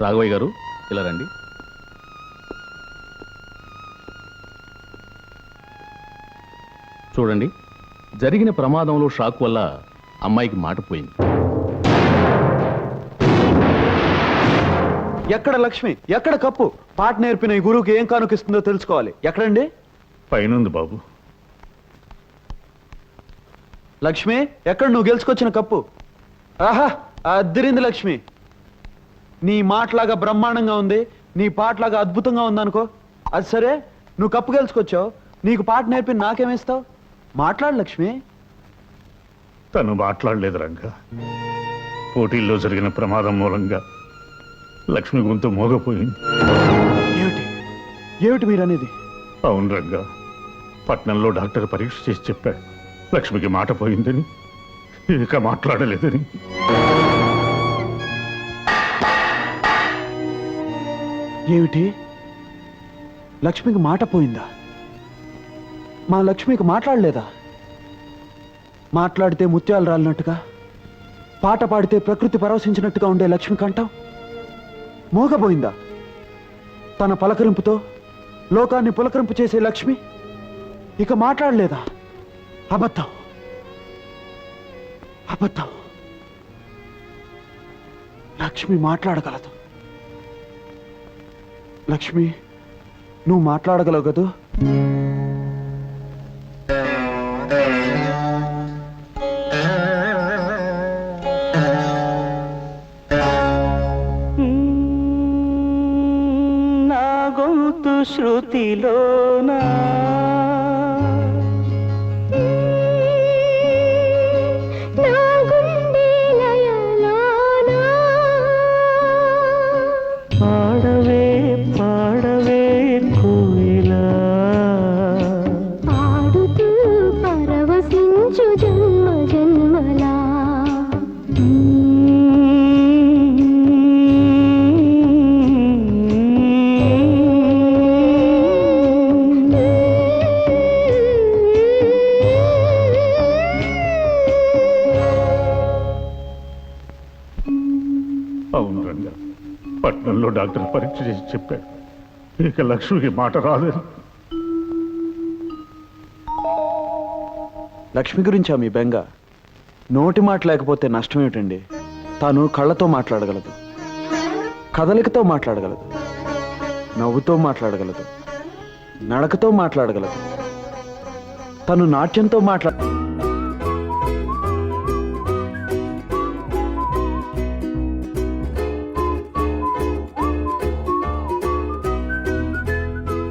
రాఘవయ్య గారు ఇలా రండి. చూడండి, జరిగిన ప్రమాదంలో షాక్ వల్ల అమ్మాయికి మాట పోయింది. ఎక్కడ లక్ష్మి, ఎక్కడ కప్పు? పాట నేర్పిన ఈ గురువుకి ఏం కానుకిస్తుందో తెలుసుకోవాలి. ఎక్కడండి? పైనుంది బాబు. లక్ష్మి, ఎక్కడ నువ్వు గెలుచుకొచ్చిన కప్పు? ఆహా, అద్దిరింది లక్ష్మి. నీ మాటలాగా బ్రహ్మాండంగా ఉంది, నీ పాటలాగా అద్భుతంగా ఉందనుకో. అది సరే, నువ్వు కప్పు గెలుచుకొచ్చావు, నీకు పాట నేర్పి నాకేమిస్తావు? మాట్లాడు లక్ష్మి. తను మాట్లాడలేదు రంగా. పోటీల్లో జరిగిన ప్రమాదం మూలంగా లక్ష్మి గొంతు మోగపోయింది. ఏమిటి ఏమిటి మీరనేది? అవును రంగా, పట్నంలో డాక్టర్ పరీక్ష చేసి చెప్పాడు లక్ష్మికి మాట పోయిందని, ఇక మాట్లాడలేదని. ఏమిటి? లక్ష్మికి మాట పోయిందా? మా లక్ష్మికి మాట్లాడలేదా? మాట్లాడితే ముత్యాలు రాలినట్టుగా, పాట పాడితే ప్రకృతి పరవశించినట్టుగా ఉండే లక్ష్మి కంఠం మోగపోయిందా? తన పలకరింపుతో లోకాన్ని పులకరింపు చేసే లక్ష్మి ఇక మాట్లాడలేదా? అబద్ధం, అబద్ధం. లక్ష్మి మాట్లాడగలదు. లక్ష్మి, నువ్వు మాట్లాడగలవు కదూ? నా గొంతు శృతిలోనా అవును రంగా, పట్నంలో డాక్టర్ పరీక్ష చేసి చెప్పాడు ఇక లక్ష్మికి మాట రాదని. లక్ష్మి గురించా మీ బెంగ? నోటి మాట లేకపోతే నష్టం ఏమిటండి? తాను కళ్ళతో మాట్లాడగలదు, కదలికతో మాట్లాడగలదు, నవ్వుతో మాట్లాడగలదు, నడకతో మాట్లాడగలదు, తను నాట్యంతో